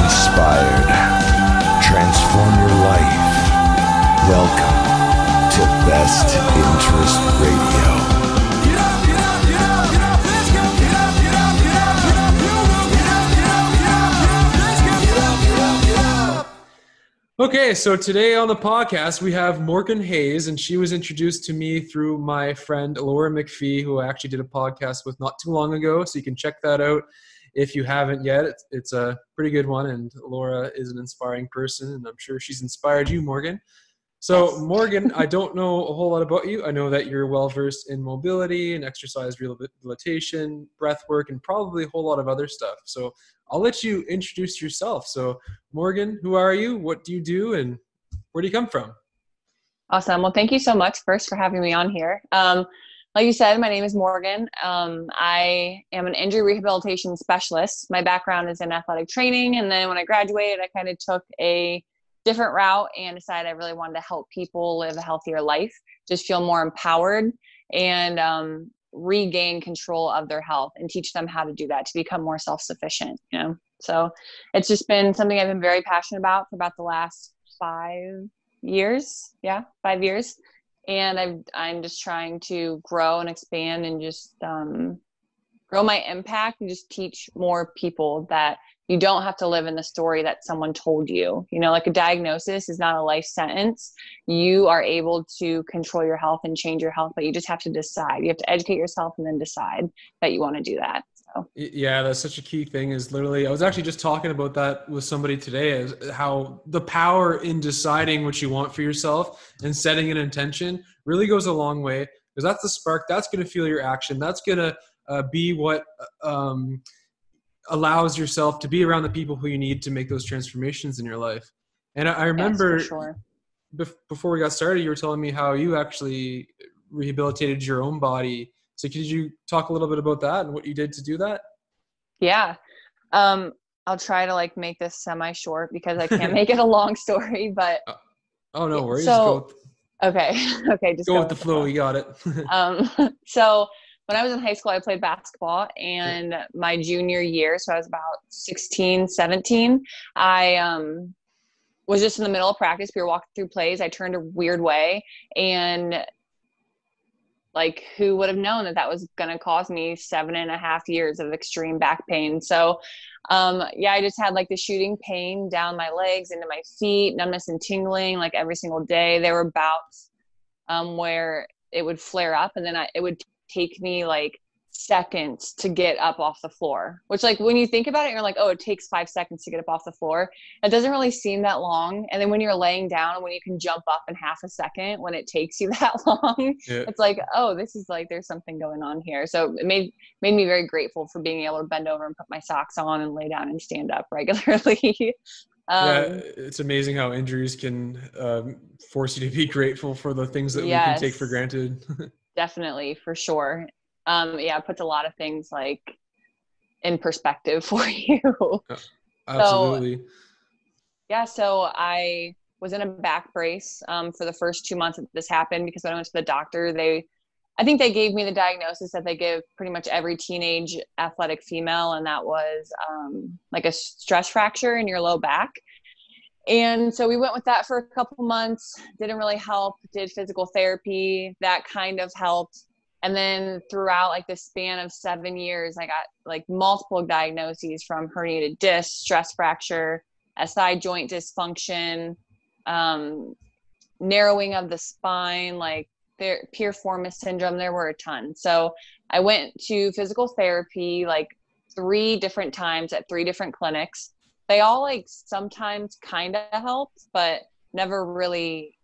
inspired. Transform your life. Welcome to Best Interest Radio. Okay, so today on the podcast, we have Morgan Hayes, and she was introduced to me through my friend Laura McPhee, who I actually did a podcast with not too long ago, so you can check that out if you haven't yet. It's a pretty good one, and Laura is an inspiring person, and I'm sure she's inspired you, Morgan. So, Morgan, I don't know a whole lot about you. I know that you're well-versed in mobility and exercise rehabilitation, breath work, and probably a whole lot of other stuff. So I'll let you introduce yourself. So, Morgan, who are you? What do you do? And where do you come from? Awesome. Well, thank you so much first for having me on here. Like you said, my name is Morgan. I am an injury rehabilitation specialist. My background is in athletic training. And then when I graduated, I kind of took a different route and decided I really wanted to help people live a healthier life, just feel more empowered and regain control of their health and teach them how to do that, to become more self-sufficient, you know? So it's just been something I've been very passionate about for about the last 5 years. Yeah, 5 years. And I'm just trying to grow and expand and just grow my impact and just teach more people that you don't have to live in the story that someone told you. You know, like a diagnosis is not a life sentence. You are able to control your health and change your health, but you just have to decide. You have to educate yourself and then decide that you want to do that. So. Yeah, that's such a key thing is literally, I was actually just talking about that with somebody today, is how the power in deciding what you want for yourself and setting an intention really goes a long way, because that's the spark, that's going to fuel your action. That's going to be what allows yourself to be around the people who you need to make those transformations in your life. And I remember before we got started, you were telling me how you actually rehabilitated your own body. So could you talk a little bit about that and what you did to do that? Yeah. I'll try to make this semi-short because I can't make it a long story, but. Oh, no worries. Okay. Just go with the flow. You got it. So when I was in high school, I played basketball, and my junior year, so I was about 16, 17, I was just in the middle of practice. We were walking through plays. I turned a weird way, and who would have known that was going to cause me 7.5 years of extreme back pain. So, I just had the shooting pain down my legs, into my feet, numbness and tingling, every single day. There were bouts where it would flare up, and then it would take me seconds to get up off the floor, which when you think about it, you're oh, it takes 5 seconds to get up off the floor. It doesn't really seem that long. And then when you're laying down, when you can jump up in half a second, when it takes you that long, It's oh, this is there's something going on here. So it made me very grateful for being able to bend over and put my socks on and lay down and stand up regularly. Yeah, it's amazing how injuries can force you to be grateful for the things that we can take for granted. Definitely, for sure. It puts a lot of things in perspective for you. Absolutely. So I was in a back brace for the first 2 months that this happened, because when I went to the doctor, I think they gave me the diagnosis that they give pretty much every teenage athletic female, and that was a stress fracture in your low back. And so we went with that for a couple months. Didn't really help. Did physical therapy. That kind of helped. And then throughout the span of 7 years, I got multiple diagnoses, from herniated disc, stress fracture, SI joint dysfunction, narrowing of the spine, piriformis syndrome. There were a ton. So I went to physical therapy 3 different times at 3 different clinics. They all sometimes kind of helped, but never really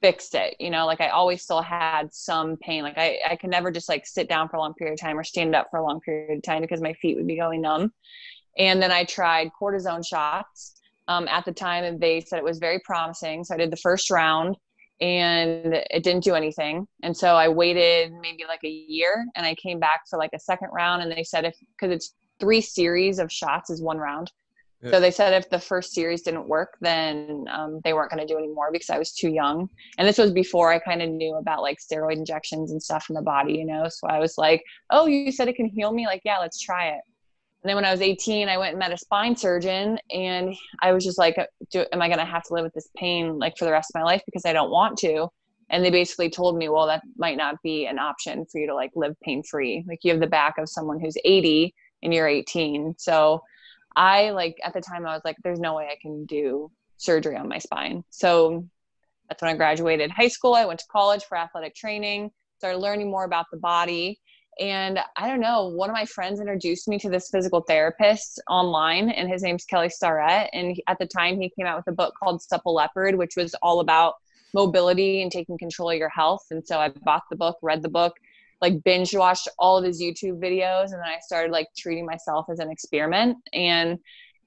fixed it. I always still had some pain. I could never just sit down for a long period of time or stand up for a long period of time, because my feet would be going numb. And then I tried cortisone shots at the time, and they said it was very promising. So I did the first round, and it didn't do anything. And so I waited maybe a year, and I came back for a second round, and they said because it's 3 series of shots is 1 round. Yeah. So they said if the first series didn't work, then they weren't going to do anymore, because I was too young. And this was before I kind of knew about steroid injections and stuff in the body, So I was oh, you said it can heal me? Yeah, let's try it. And then when I was 18, I went and met a spine surgeon, and I was just like, am I going to have to live with this pain like for the rest of my life? Because I don't want to. And they basically told me, well, that might not be an option for you to like live pain-free. Like you have the back of someone who's 80 and you're 18. So I like, at the time I was like, there's no way I can do surgery on my spine. So that's when I graduated high school. I went to college for athletic training, started learning more about the body. And I don't know, one of my friends introduced me to this physical therapist online, and his name's Kelly Starrett. And at the time he came out with a book called Supple Leopard, which was all about mobility and taking control of your health. And so I bought the book, read the book, like binge watched all of his YouTube videos. And then I started like treating myself as an experiment. And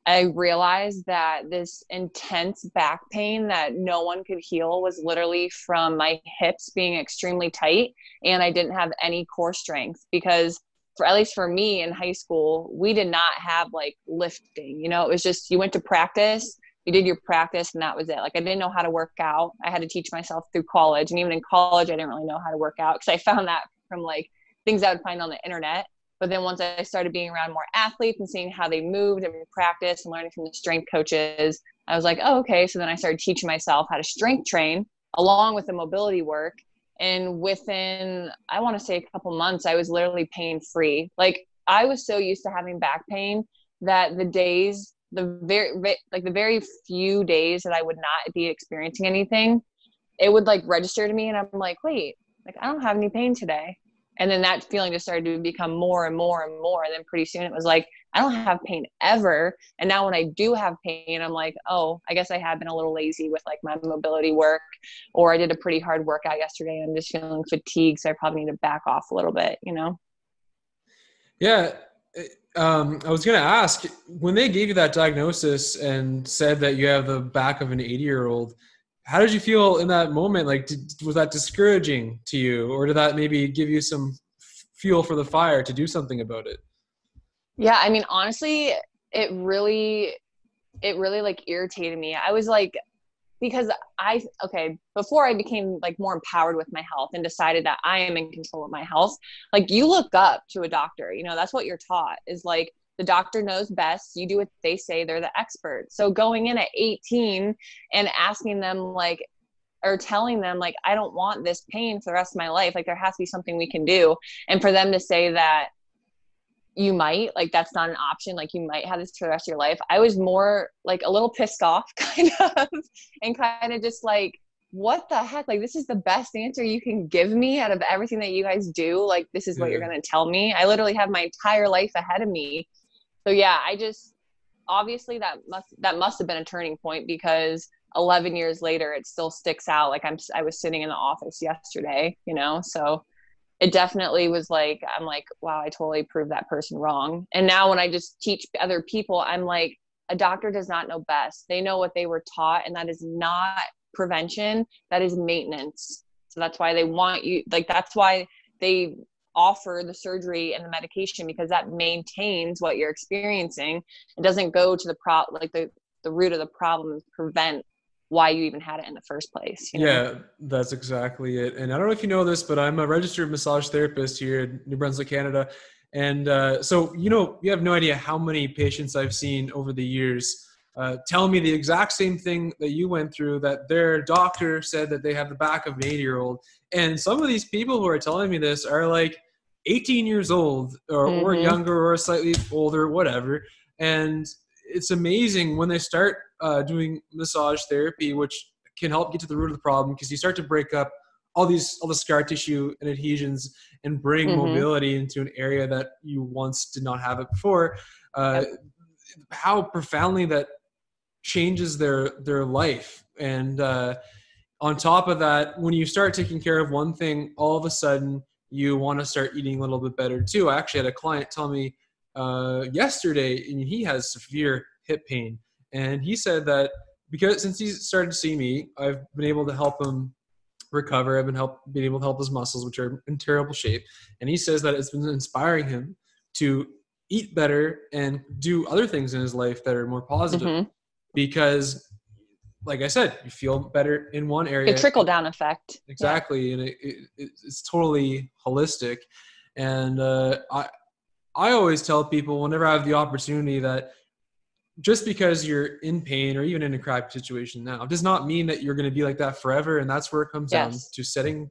I realized that this intense back pain that no one could heal was literally from my hips being extremely tight, and I didn't have any core strength, because at least for me in high school, we did not have like lifting, it was just, you went to practice, you did your practice, and that was it. Like I didn't know how to work out. I had to teach myself through college. And even in college, I didn't really know how to work out, because I found that from like things I would find on the internet. But then once I started being around more athletes and seeing how they moved and practice and learning from the strength coaches, I was like, oh, okay. So then I started teaching myself how to strength train along with the mobility work. And within, I want to say a couple months, I was literally pain free. Like I was so used to having back pain that the very few days that I would not be experiencing anything, it would like register to me. And I'm like, wait, like I don't have any pain today. And then that feeling just started to become more and more and more. And then pretty soon it was like, I don't have pain ever. And now when I do have pain, I'm like, oh, I guess I have been a little lazy with like my mobility work, or I did a pretty hard workout yesterday and I'm just feeling fatigued. So I probably need to back off a little bit, Yeah. I was going to ask, when they gave you that diagnosis and said that you have the back of an 80-year-old, how did you feel in that moment? Like, was that discouraging to you, or did that maybe give you some fuel for the fire to do something about it? Yeah. I mean, honestly, it really like irritated me. I was like, because before I became like more empowered with my health and decided that I am in control of my health, like you look up to a doctor, that's what you're taught, is like, the doctor knows best. You do what they say, they're the expert. So going in at 18 and asking them like, or telling them like, I don't want this pain for the rest of my life. Like there has to be something we can do. And for them to say that you might, like, that's not an option. Like you might have this for the rest of your life. I was more like a little pissed off kind of, and kind of just like, what the heck? Like, this is the best answer you can give me out of everything that you guys do. Like, this is what you're going to tell me. I literally have my entire life ahead of me. So yeah, obviously that must have been a turning point, because 11 years later, it still sticks out. Like I was sitting in the office yesterday, so it definitely was like, I'm like, wow, I totally proved that person wrong. And now when I just teach other people, I'm like, a doctor does not know best. They know what they were taught, and that is not prevention. That is maintenance. So that's why they want you, like, that's why they offer the surgery and the medication, because that maintains what you're experiencing. It doesn't go to the root of the problem and prevent why you even had it in the first place. Yeah, that's exactly it. And I don't know if you know this, but I'm a registered massage therapist here in New Brunswick, Canada. And so, you have no idea how many patients I've seen over the years tell me the exact same thing that you went through, that their doctor said that they have the back of an 80-year-old. And some of these people who are telling me this are like 18 years old or younger or slightly older, whatever. And it's amazing when they start doing massage therapy, which can help get to the root of the problem, because you start to break up all the scar tissue and adhesions and bring mobility into an area that you once did not have it before. How profoundly that changes their life. And on top of that, when you start taking care of one thing, all of a sudden you want to start eating a little bit better too. I actually had a client tell me yesterday, and he has severe hip pain. And he said that since he started to see me, I've been able to help him recover. I've been able to help his muscles, which are in terrible shape. And he says that it's been inspiring him to eat better and do other things in his life that are more positive. Because, like I said, you feel better in one area. A trickle-down effect. Exactly. Yeah. And it's totally holistic. And I always tell people whenever I have the opportunity that just because you're in pain or even in a crappy situation now does not mean that you're going to be like that forever. And that's where it comes down Yes. to setting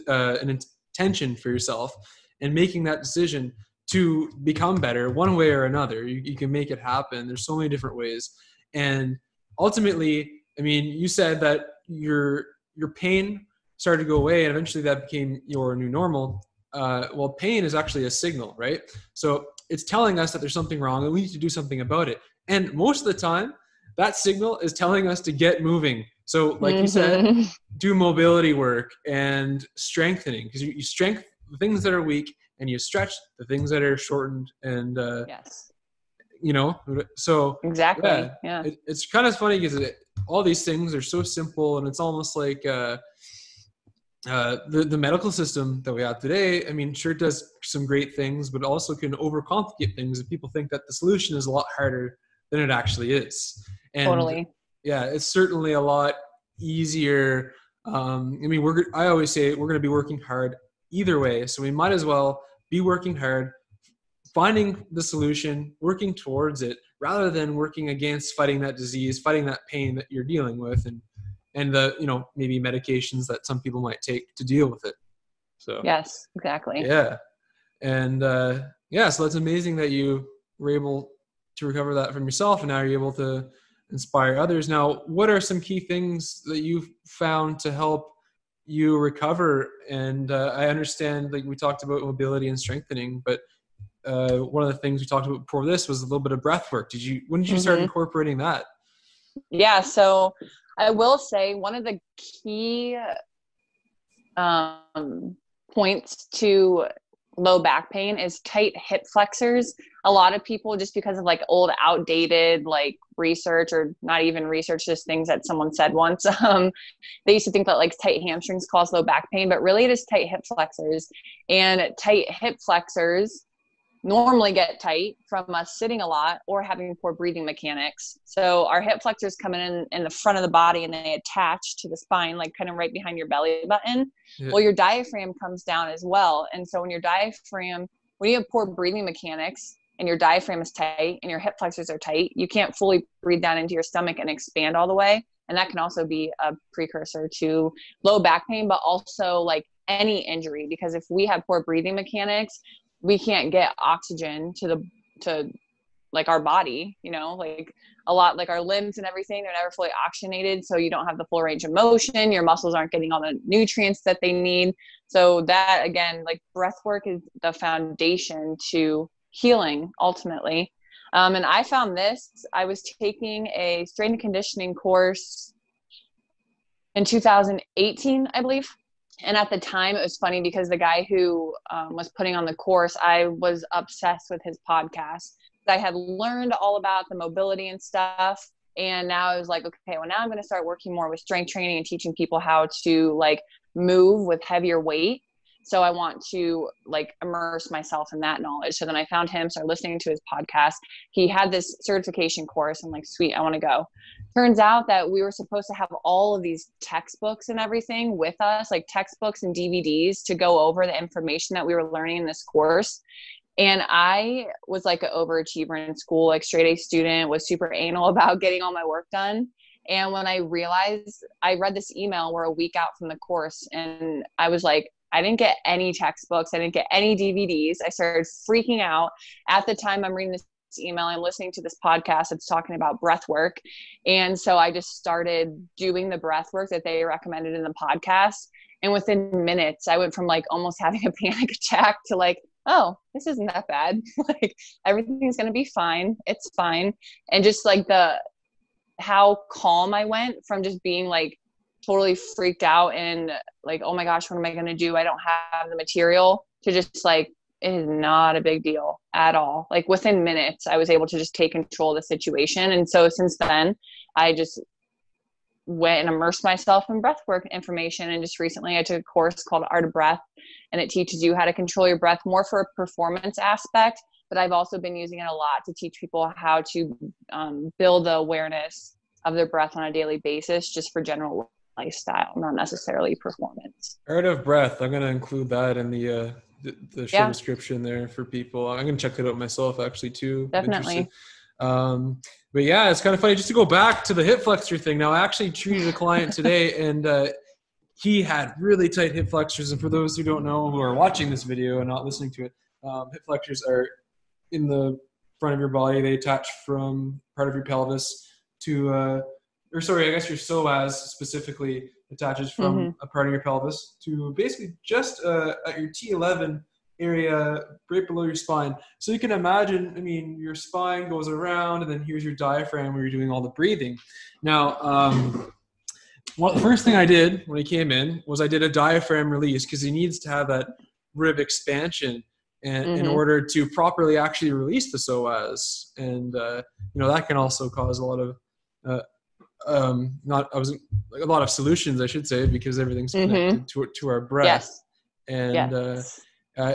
an intention for yourself and making that decision to become better one way or another. You can make it happen. There's so many different ways. And ultimately, I mean, you said that your pain started to go away and eventually that became your new normal. Well, pain is actually a signal, right? So it's telling us that there's something wrong and we need to do something about it. And most of the time, that signal is telling us to get moving. So like you said, do mobility work and strengthening, because you strengthen the things that are weak and you stretch the things that are shortened. And, Yes. you know, so Exactly. Yeah. It's kind of funny because all these things are so simple and it's almost like the medical system that we have today, I mean, sure does some great things, but also can overcomplicate things. And people think that the solution is a lot harder than it actually is. And Totally. yeah, it's certainly a lot easier. I mean, I always say we're going to be working hard either way. So we might as well be working hard, finding the solution, working towards it, rather than working against fighting that disease, fighting that pain that you're dealing with, and the, you know, maybe medications that some people might take to deal with it. So yes, exactly. yeah. And so it's amazing that you were able to recover that from yourself and now you're able to inspire others. Now, what are some key things that you've found to help you recover? And I understand, like we talked about mobility and strengthening, but one of the things we talked about before this was a little bit of breath work. When did you start incorporating that? Yeah. So I will say one of the key points to low back pain is tight hip flexors. A lot of people, just because of like old outdated like research, or not even research, just things that someone said once, they used to think that like tight hamstrings cause low back pain, but really it is tight hip flexors. And tight hip flexors normally get tight from us sitting a lot or having poor breathing mechanics. So our hip flexors come in the front of the body and they attach to the spine, like kind of right behind your belly button. Yeah. Well, your diaphragm comes down as well. And so when you have poor breathing mechanics and your diaphragm is tight and your hip flexors are tight, you can't fully breathe down into your stomach and expand all the way. And that can also be a precursor to low back pain, but also like any injury, because if we have poor breathing mechanics, we can't get oxygen to like our body, you know, like a lot, like our limbs and everything, they're never fully oxygenated. So you don't have the full range of motion. Your muscles aren't getting all the nutrients that they need. So that, again, like breath work is the foundation to healing ultimately. And I found this, I was taking a strength and conditioning course in 2018, I believe. And at the time, it was funny because the guy who was putting on the course, I was obsessed with his podcast. I had learned all about the mobility and stuff. And now I was like, okay, well, now I'm going to start working more with strength training and teaching people how to like move with heavier weight. So I want to like immerse myself in that knowledge. So then I found him, started listening to his podcast. He had this certification course. I'm like, sweet, I want to go. Turns out that we were supposed to have all of these textbooks and everything with us, like textbooks and DVDs to go over the information that we were learning in this course. And I was like an overachiever in school, like straight A student, was super anal about getting all my work done. And when I realized, I read this email, we're a week out from the course, and I was like, I didn't get any textbooks. I didn't get any DVDs. I started freaking out. At the time, I'm reading this email, I'm listening to this podcast that's talking about breath work. And so I just started doing the breath work that they recommended in the podcast. And within minutes, I went from like almost having a panic attack to like, oh, this isn't that bad. Like everything's going to be fine. It's fine. And just like how calm I went from just being like totally freaked out and like, oh my gosh, what am I going to do? I don't have the material, to just like, it is not a big deal at all. Like within minutes, I was able to just take control of the situation. And so since then, I just went and immersed myself in breathwork information. And just recently I took a course called Art of Breath, and it teaches you how to control your breath more for a performance aspect. But I've also been using it a lot to teach people how to build the awareness of their breath on a daily basis, just for general lifestyle, not necessarily performance. Art of Breath. I'm going to include that in the the show description there for people. I'm going to check that out myself actually too. Definitely. But yeah, it's kind of funny just to go back to the hip flexor thing. Now I actually treated a client today and he had really tight hip flexors. And for those who don't know, who are watching this video and not listening to it, hip flexors are in the front of your body. They attach from part of your pelvis to, I guess your psoas specifically attaches from a part of your pelvis to basically just at your T11 area right below your spine. So you can imagine, I mean, your spine goes around and then here's your diaphragm where you're doing all the breathing. Now, the first thing I did when he came in was I did a diaphragm release because he needs to have that rib expansion and in order to properly actually release the psoas. And, that can also cause a lot of, a lot of solutions, I should say, because everything's connected to our breath. Yes. And,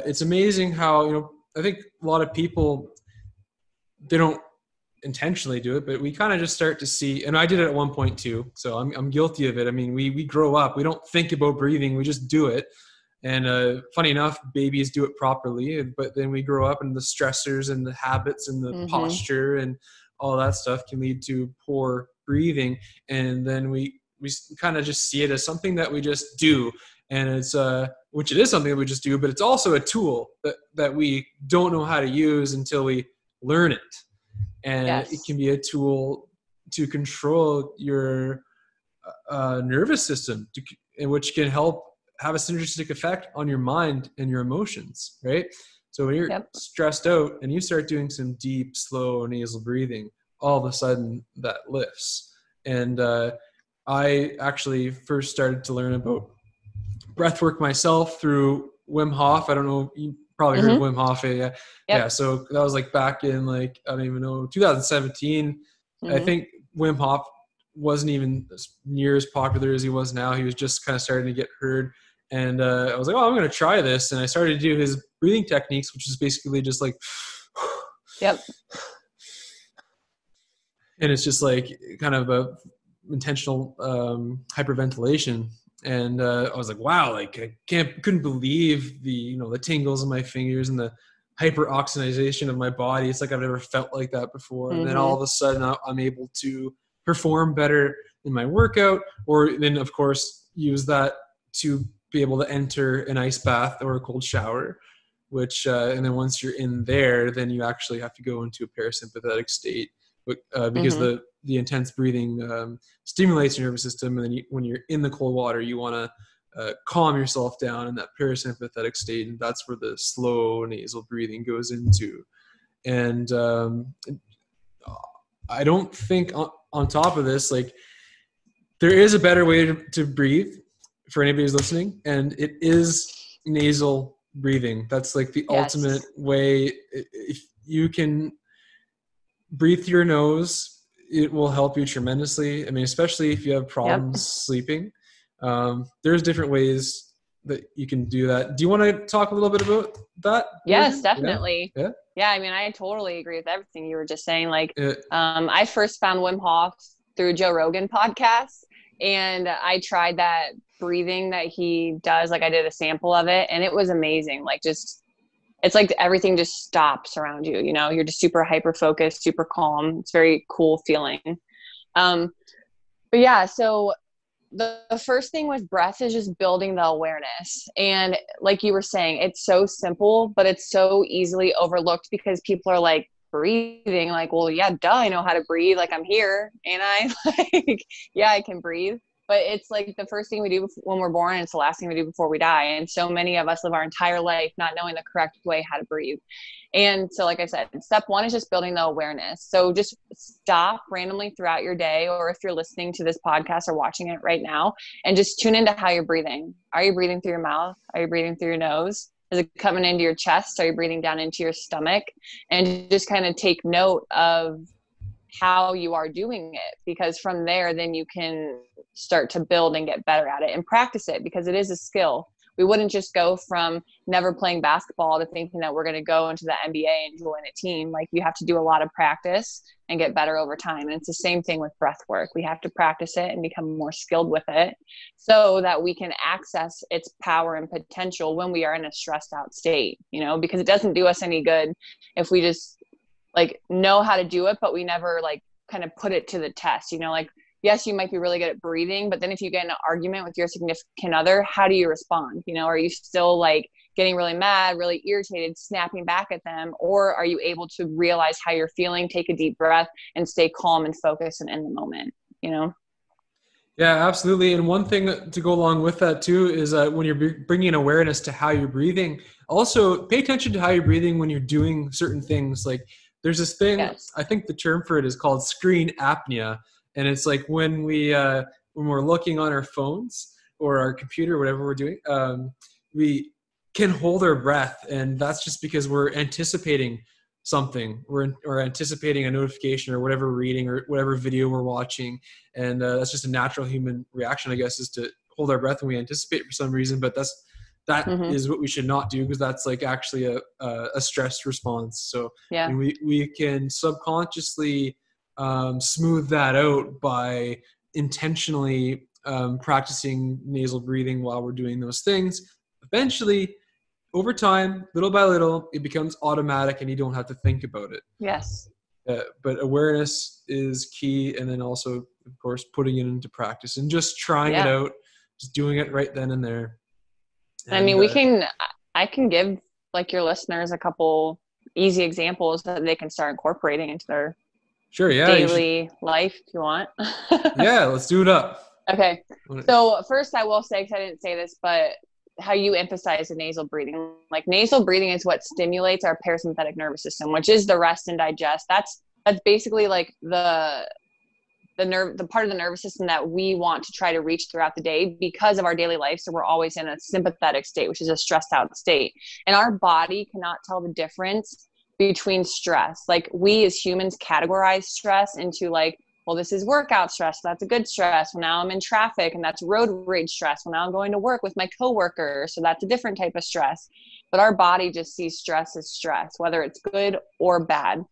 it's amazing how, I think a lot of people, they don't intentionally do it, but we kind of just start to see, and I did it at one point too, so I'm guilty of it. I mean, we grow up, we don't think about breathing, we just do it. And funny enough, babies do it properly, but then we grow up and the stressors and the habits and the posture and all that stuff can lead to poor breathing. And then we kind of just see it as something that we just do. And it's, which it is something that we just do, but it's also a tool that we don't know how to use until we learn it. And it can be a tool to control your nervous system, which can help have a synergistic effect on your mind and your emotions, right? So when you're stressed out and you start doing some deep, slow nasal breathing, all of a sudden that lifts. And I actually first started to learn about breath work myself through Wim Hof. I don't know, you probably heard of Wim Hof. Yeah. So that was like back in I don't even know, 2017. I think Wim Hof wasn't even near as popular as he was now. He was just kind of starting to get heard. And I was like, I'm going to try this. And I started to do his breathing techniques, which is basically just like, and it's just like kind of a intentional hyperventilation. And I was like, wow, I couldn't believe the tingles in my fingers and the hyperoxygenation of my body. It's like I've never felt like that before. And then all of a sudden I'm able to perform better in my workout, or then of course use that to be able to enter an ice bath or a cold shower, which, and then once you're in there, then you actually have to go into a parasympathetic state, because the intense breathing stimulates your nervous system. And then when you're in the cold water, you want to calm yourself down in that parasympathetic state. And that's where the slow nasal breathing goes into. And I don't think on top of this, there is a better way to breathe for anybody who's listening. And it is nasal breathing. That's the ultimate way. If you can breathe through your nose, it will help you tremendously. I mean, especially if you have problems sleeping. There's different ways that you can do that. Do you want to talk a little bit about that? Yes, definitely. Yeah. I mean, I totally agree with everything you were just saying. I first found Wim Hof through Joe Rogan podcast, and I tried that breathing that he does. I did a sample of it, and it was amazing. It's like everything just stops around you, you're just super hyper focused, super calm. It's very cool feeling. But yeah, so the first thing with breath is just building the awareness. And like you were saying, it's so simple, but it's so easily overlooked because people are breathing, well, yeah, duh, I know how to breathe. I'm here, and I can breathe. But it's the first thing we do when we're born, and it's the last thing we do before we die. And so many of us live our entire life not knowing the correct way how to breathe. And so, like I said, step one is just building the awareness. So just stop randomly throughout your day, or if you're listening to this podcast or watching it right now, and just tune into how you're breathing. Are you breathing through your mouth? Are you breathing through your nose? Is it coming into your chest? Are you breathing down into your stomach? And just kind of take note of how you are doing it, because from there, then you can start to build and get better at it and practice it, because it is a skill. we wouldn't just go from never playing basketball to thinking that we're going to go into the NBA and join a team. Like, you have to do a lot of practice and get better over time. And it's the same thing with breath work. We have to practice it and become more skilled with it so that we can access its power and potential when we are in a stressed out state, because it doesn't do us any good if we just like know how to do it, but we never like kind of put it to the test, like, yes, you might be really good at breathing, but then if you get in an argument with your significant other, how do you respond? Are you still like getting really mad, really irritated, snapping back at them? Or are you able to realize how you're feeling, take a deep breath, and stay calm and focused and in the moment, Yeah, absolutely. And one thing to go along with that too is when you're bringing awareness to how you're breathing, also pay attention to how you're breathing when you're doing certain things. Like, there's this thing, yes. I think the term for it is called screen apnea. And it's like when we're looking on our phones or our computer, whatever we're doing, we can hold our breath. And that's just because we're anticipating something. We're anticipating a notification or whatever we're reading or whatever video we're watching. And that's just a natural human reaction, I guess, is to hold our breath when we anticipate for some reason. But that is what we should not do, because that's like actually a stress response. So yeah. we can subconsciously smooth that out by intentionally practicing nasal breathing while we're doing those things. Eventually, over time, little by little, it becomes automatic and you don't have to think about it. Yes. But awareness is key. And then also, of course, putting it into practice and just trying it out, just doing it right then and there. And, I mean, I can give like your listeners a couple easy examples that they can start incorporating into their daily life if you want. Yeah, let's do it up. Okay. So first I will say, because I didn't say this, but how you emphasize the nasal breathing. Like, nasal breathing is what stimulates our parasympathetic nervous system, which is the rest and digest. That's basically like the part of the nervous system that we want to try to reach throughout the day because of our daily life. So we're always in a sympathetic state, which is a stressed out state. And our body cannot tell the difference between stress. Like, we as humans categorize stress into like, well, this is workout stress, so that's a good stress. Well, now I'm in traffic, and that's road rage stress. Well, now I'm going to work with my coworker, so that's a different type of stress. But our body just sees stress as stress, whether it's good or bad.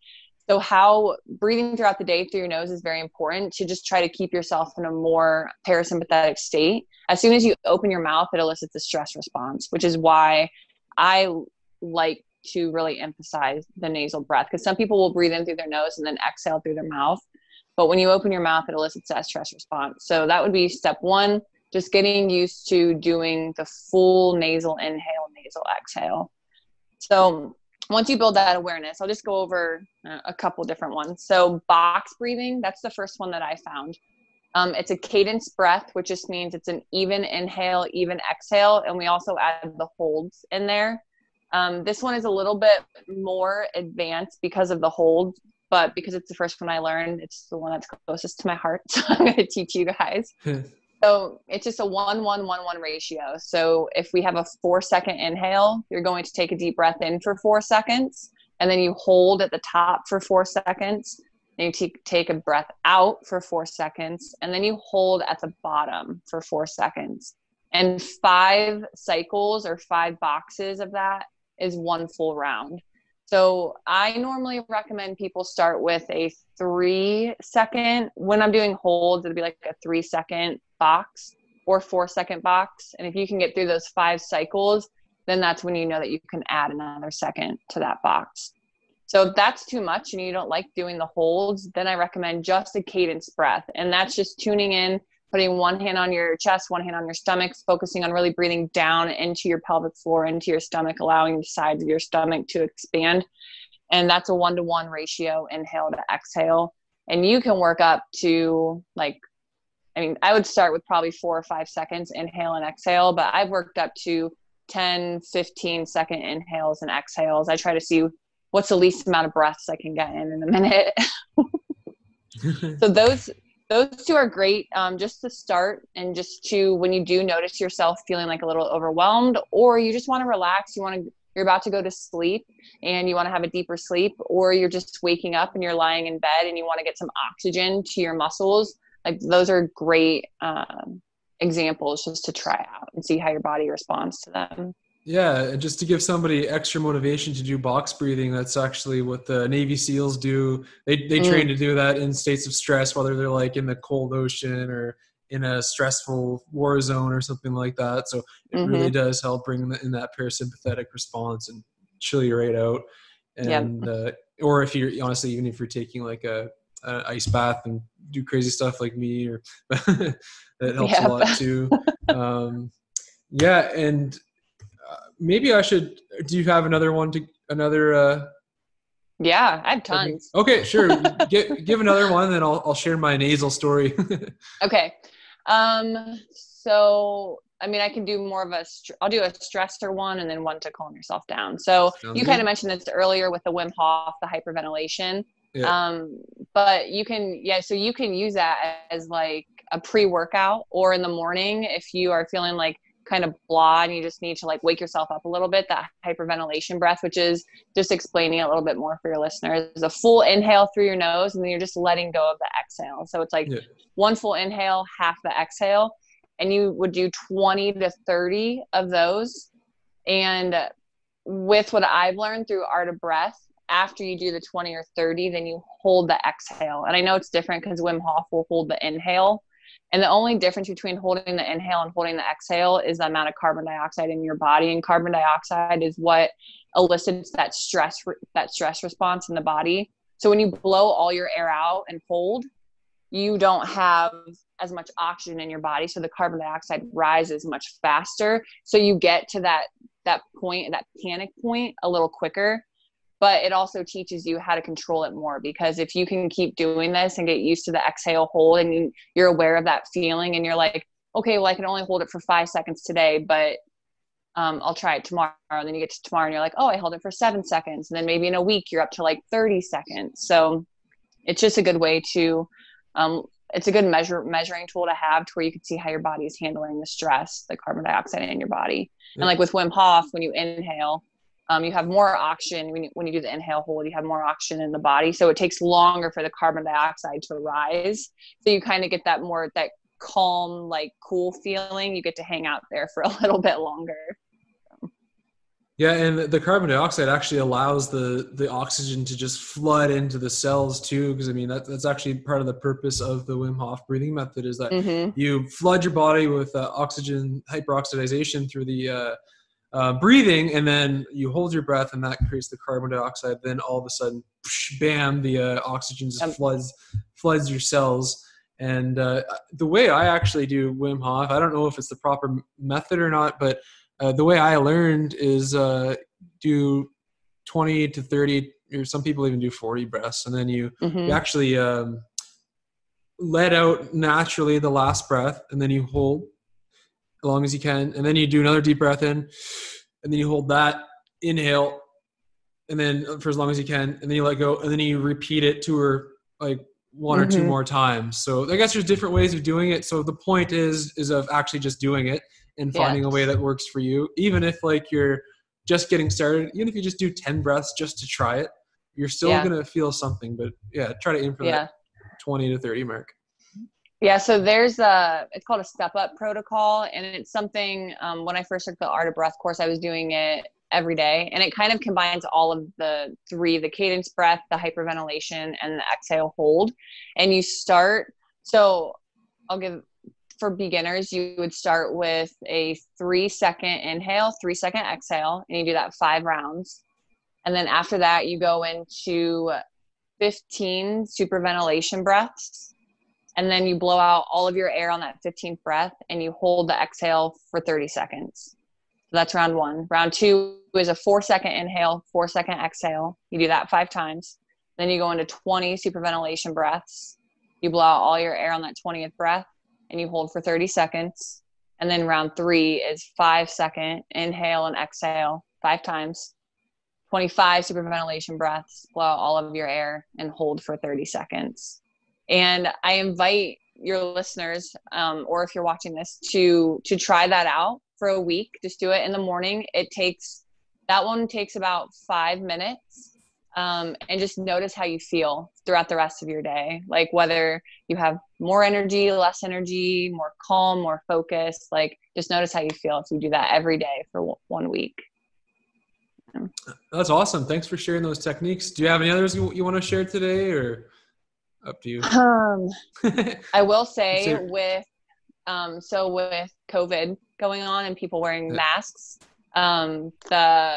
So how breathing throughout the day through your nose is very important to just try to keep yourself in a more parasympathetic state. As soon as you open your mouth, it elicits a stress response, which is why I like to really emphasize the nasal breath, because some people will breathe in through their nose and then exhale through their mouth. But when you open your mouth, it elicits that stress response. So that would be step one, just getting used to doing the full nasal inhale, nasal exhale. So once you build that awareness, I'll just go over a couple different ones. So box breathing, that's the first one that I found. It's a cadence breath, which just means it's an even inhale, even exhale. And we also add the holds in there. This one is a little bit more advanced because of the hold, but because it's the first one I learned, it's the one that's closest to my heart. So I'm going to teach you guys. So it's just a 1-1-1-1 ratio. So if we have a 4-second inhale, you're going to take a deep breath in for 4 seconds, and then you hold at the top for 4 seconds. Then you take a breath out for 4 seconds, and then you hold at the bottom for 4 seconds. And 5 cycles or 5 boxes of that is 1 full round. So I normally recommend people start with a 3-second. When I'm doing holds, it'll be like a 3-second box or 4-second box. And if you can get through those 5 cycles, then that's when you know that you can add another second to that box. So if that's too much and you don't like doing the holds, then I recommend just a cadence breath. And that's just tuning in, putting one hand on your chest, one hand on your stomach, focusing on really breathing down into your pelvic floor, into your stomach, allowing the sides of your stomach to expand. And that's a 1-to-1 ratio, inhale to exhale. And you can work up to I would start with probably 4 or 5 seconds, inhale and exhale, but I've worked up to 10, 15 second inhales and exhales. I try to see what's the least amount of breaths I can get in a minute. So those 2 are great just to start, and just to, when you do notice yourself feeling like a little overwhelmed, or you just want to relax, you're about to go to sleep and you want to have a deeper sleep, or you're just waking up and you're lying in bed and you want to get some oxygen to your muscles. Like, those are great examples just to try out and see how your body responds to them. Yeah, and just to give somebody extra motivation to do box breathing, that's actually what the Navy SEALs do. They train to do that in states of stress, whether they're like in the cold ocean or in a stressful war zone or something like that. So it really does help bring in that parasympathetic response and chill you right out. And or if you're honestly, even if you're taking like a ice bath and do crazy stuff like me, or that helps a lot too. And maybe I should. Do you have another one Yeah, I have tons. Okay, sure. Give another one, and then I'll share my nasal story. Okay. So I mean, I can do more of I'll do a stressor one and then one to calm yourself down. So you kind of mentioned this earlier with the Wim Hof, the hyperventilation. Yeah. But you can use that as like a pre-workout, or in the morning if you are feeling like kind of blah and you just need to like wake yourself up a little bit. That hyperventilation breath, which is just explaining it a little bit more for your listeners, is a full inhale through your nose and then you're just letting go of the exhale. So it's like one full inhale, half the exhale, and you would do 20 to 30 of those. And with what I've learned through Art of Breath, after you do the 20 or 30, then you hold the exhale. And I know it's different because Wim Hof will hold the inhale. And the only difference between holding the inhale and holding the exhale is the amount of carbon dioxide in your body. And carbon dioxide is what elicits that stress response in the body. So when you blow all your air out and hold, you don't have as much oxygen in your body. So the carbon dioxide rises much faster. So you get to that point, that panic point, a little quicker. But it also teaches you how to control it more, because if you can keep doing this and get used to the exhale hold, and you're aware of that feeling, and you're like, okay, well, I can only hold it for 5 seconds today, but I'll try it tomorrow. And then you get to tomorrow and you're like, oh, I held it for 7 seconds. And then maybe in a week you're up to like 30 seconds. So it's just a good way to, it's a good measuring tool to have, to where you can see how your body is handling the stress, the carbon dioxide in your body. And like with Wim Hof, when you inhale, you have more oxygen when you do the inhale hold, you have more oxygen in the body. So it takes longer for the carbon dioxide to rise. So you kind of get that calm, like cool feeling. You get to hang out there for a little bit longer. Yeah. And the carbon dioxide actually allows the oxygen to just flood into the cells too. Cause I mean, that's actually part of the purpose of the Wim Hof breathing method, is that you flood your body with oxygen hyperoxidization through the, breathing, and then you hold your breath, and that creates the carbon dioxide. Then all of a sudden, bam, the oxygen just floods your cells. And the way I actually do Wim Hof, I don't know if it's the proper method or not, but the way I learned is do 20 to 30, or some people even do 40 breaths, and then you actually let out naturally the last breath, and then you hold as long as you can, and then you do another deep breath in, and then you hold that inhale, and then for as long as you can, and then you let go, and then you repeat it 2 or like 1 or 2 more times. So I guess there's different ways of doing it. So the point is of actually just doing it and finding a way that works for you. Even if like you're just getting started, even if you just do 10 breaths just to try it, you're still going to feel something. But try to aim for that 20 to 30 mark. Yeah, so there's it's called a step up protocol, and it's something, when I first took the Art of Breath course, I was doing it every day, and it kind of combines all of the 3, the cadence breath, the hyperventilation, and the exhale hold. And you start, so for beginners, you would start with a 3-second inhale, 3-second exhale, and you do that 5 rounds. And then after that, you go into 15 superventilation breaths. And then you blow out all of your air on that 15th breath, and you hold the exhale for 30 seconds. So that's round 1. Round 2 is a 4-second inhale, 4-second exhale. You do that 5 times. Then you go into 20 superventilation breaths. You blow out all your air on that 20th breath, and you hold for 30 seconds. And then round 3 is 5-second inhale and exhale 5 times. 25 superventilation breaths, blow out all of your air, and hold for 30 seconds. And I invite your listeners, or if you're watching this, to try that out for a week. Just do it in the morning. That one takes about 5 minutes. and just notice how you feel throughout the rest of your day. Like whether you have more energy, less energy, more calm, more focused, like just notice how you feel if you do that every day for 1 week. That's awesome. Thanks for sharing those techniques. Do you have any others you want to share today, or up to you? I will say with COVID going on and people wearing masks, the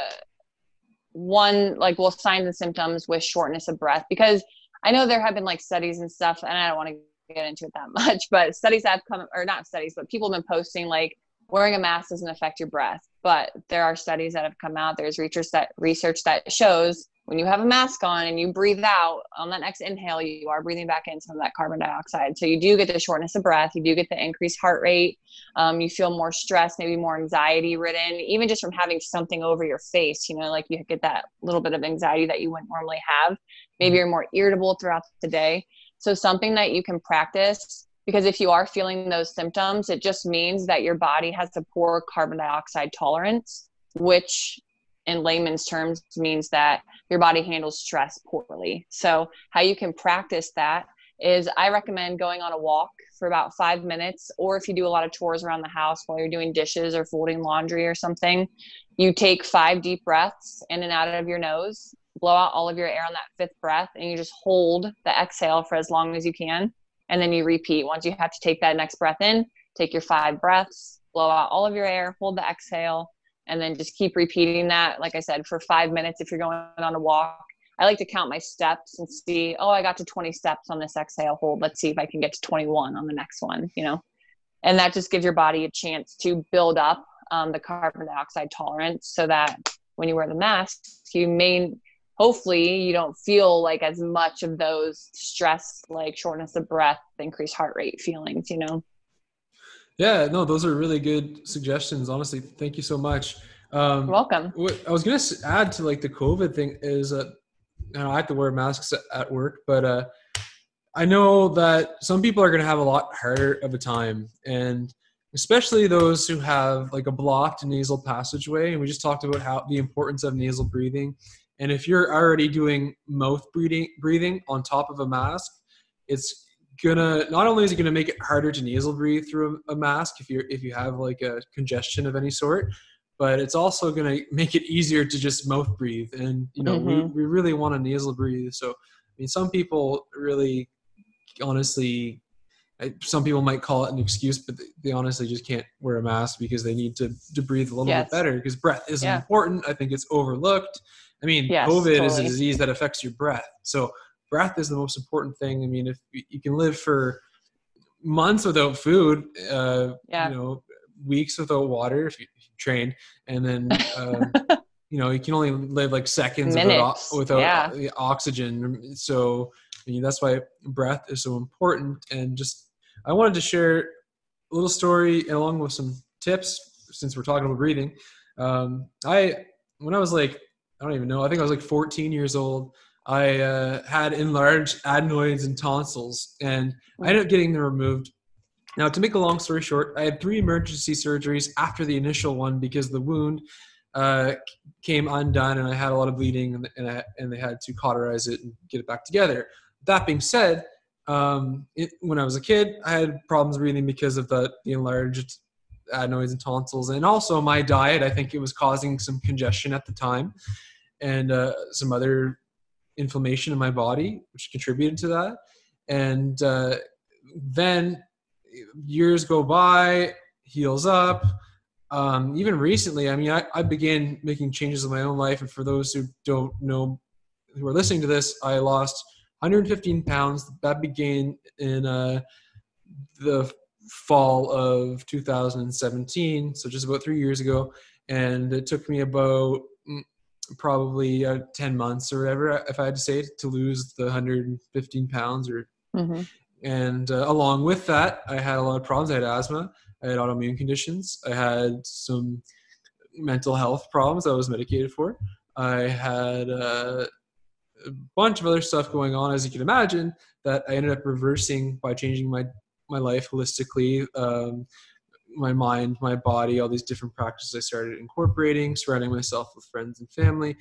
one, like, well, signs and symptoms with shortness of breath, because I know there have been like studies and stuff, and I don't want to get into it that much, but studies have come, or not studies, but people have been posting like wearing a mask doesn't affect your breath. But there are studies that have come out. There's research that shows when you have a mask on and you breathe out on that next inhale, you are breathing back in some of that carbon dioxide. So you do get the shortness of breath. You do get the increased heart rate. You feel more stressed, maybe more anxiety ridden, even just from having something over your face, you know, like you get that little bit of anxiety that you wouldn't normally have. Maybe you're more irritable throughout the day. So something that you can practice, because if you are feeling those symptoms, it just means that your body has a poor carbon dioxide tolerance, which in layman's terms means that your body handles stress poorly. So how you can practice that is, I recommend going on a walk for about 5 minutes, or if you do a lot of chores around the house while you're doing dishes or folding laundry or something, you take 5 deep breaths in and out of your nose, blow out all of your air on that 5th breath, and you just hold the exhale for as long as you can. And then you repeat. Once you have to take that next breath in, take your 5 breaths, blow out all of your air, hold the exhale, and then just keep repeating that, like I said, for 5 minutes if you're going on a walk. I like to count my steps and see, oh, I got to 20 steps on this exhale hold. Let's see if I can get to 21 on the next one, you know. And that just gives your body a chance to build up the carbon dioxide tolerance, so that when you wear the mask, hopefully you don't feel like as much of those stress, like shortness of breath, increased heart rate feelings, you know? Yeah, no, those are really good suggestions. Honestly, thank you so much. You're welcome. What I was going to add to like the COVID thing is, I have to wear masks at work, but I know that some people are going to have a lot harder of a time, and especially those who have like a blocked nasal passageway. And we just talked about how the importance of nasal breathing. And if you're already doing mouth breathing on top of a mask, it's not only is it gonna make it harder to nasal breathe through a mask if you have like a congestion of any sort, but it's also gonna make it easier to just mouth breathe. And you know, we really want to nasal breathe. So I mean, some people really, honestly, some people might call it an excuse, but they honestly just can't wear a mask because they need to breathe a little bit better, because breath is important. I think it's overlooked. I mean, COVID is a disease that affects your breath. So breath is the most important thing. I mean, if you can live for months without food, you know, weeks without water if you train, and then, you know, you can only live like seconds without oxygen. So I mean, that's why breath is so important. And just, I wanted to share a little story along with some tips, since we're talking about breathing. When I was like, I don't even know, I think I was like 14 years old, I had enlarged adenoids and tonsils, and I ended up getting them removed. Now, to make a long story short, I had 3 emergency surgeries after the initial one because the wound came undone and I had a lot of bleeding, and they had to cauterize it and get it back together. That being said, when I was a kid, I had problems breathing because of the enlarged adenoids and tonsils, and also my diet. I think it was causing some congestion at the time, and some other inflammation in my body, which contributed to that. And then years go by, heals up. Even recently, I mean, I began making changes in my own life. And for those who don't know, who are listening to this, I lost 115 pounds. That began in the fall of 2017, so just about 3 years ago. And it took me about probably 10 months or whatever, if I had to say it, to lose the 115 pounds. And along with that, I had a lot of problems. I had asthma, I had autoimmune conditions, I had some mental health problems I was medicated for, I had a bunch of other stuff going on, as you can imagine, that I ended up reversing by changing my life holistically, my mind, my body, all these different practices I started incorporating, surrounding myself with friends and family.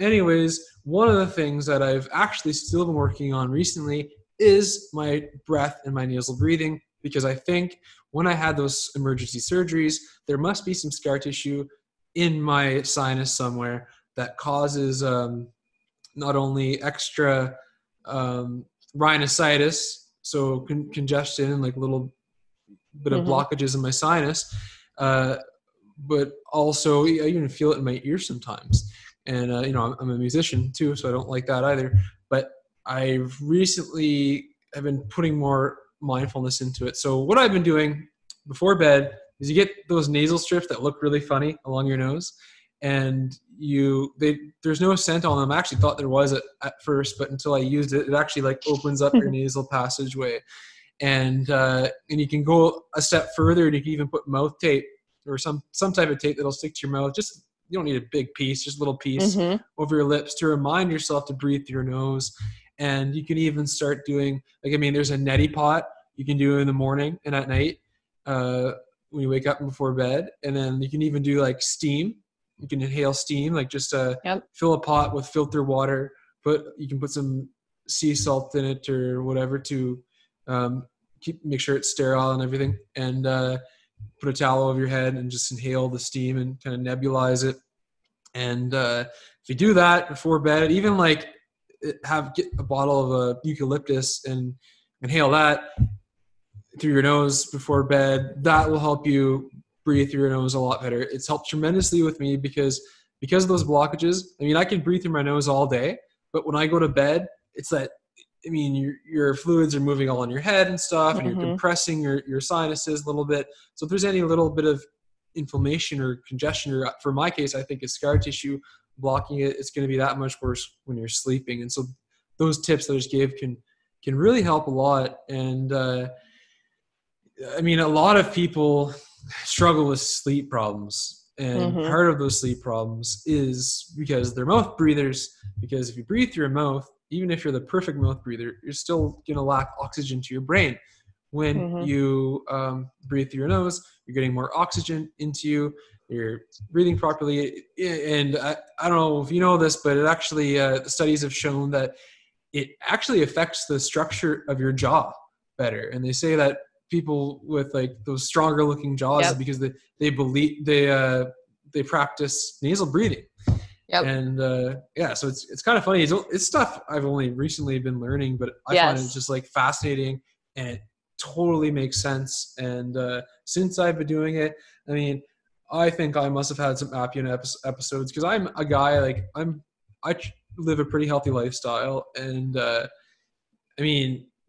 anyways, one of the things that I've actually still been working on recently is my breath and my nasal breathing, because I think when I had those emergency surgeries, there must be some scar tissue in my sinus somewhere that causes not only extra rhinosinusitis, so congestion and like little bit of blockages in my sinus, but also I even feel it in my ear sometimes. And, I'm a musician too, so I don't like that either. But I've recently have been putting more mindfulness into it. So what I've been doing before bed is you get those nasal strips that look really funny along your nose, and there's no scent on them. I actually thought there was at first, but until I used it, it actually like opens up your nasal passageway. And you can go a step further, and you can even put mouth tape or some type of tape that'll stick to your mouth. Just, you don't need a big piece, just a little piece over your lips to remind yourself to breathe through your nose. And you can even start doing, there's a neti pot you can do in the morning and at night when you wake up before bed. And then you can even do like steam. You can inhale steam, like just fill a pot with filtered water. You can put some sea salt in it or whatever to make sure it's sterile and everything. And put a towel over your head and just inhale the steam and kind of nebulize it. And if you do that before bed, even like get a bottle of eucalyptus and inhale that through your nose before bed, that will help you breathe through your nose a lot better. It's helped tremendously with me because of those blockages. I can breathe through my nose all day, but when I go to bed, it's that, your fluids are moving all in your head and stuff, and you're compressing your sinuses a little bit. So if there's any little bit of inflammation or congestion, or for my case, I think it's scar tissue blocking it, it's going to be that much worse when you're sleeping. And so those tips that I just gave can really help a lot. And a lot of people struggle with sleep problems. And part of those sleep problems is because they're mouth breathers, because if you breathe through your mouth, even if you're the perfect mouth breather, you're still going to lack oxygen to your brain. When you breathe through your nose, you're getting more oxygen into you, you're breathing properly. And I don't know if you know this, but it actually, the studies have shown that it actually affects the structure of your jaw better. And they say that people with like those stronger looking jaws is because they believe they practice nasal breathing. Yep. And so it's kind of funny. It's stuff I've only recently been learning, but I find it just like fascinating, and it totally makes sense. And since I've been doing it, I think I must have had some apnea episodes, because I'm a guy I live a pretty healthy lifestyle, and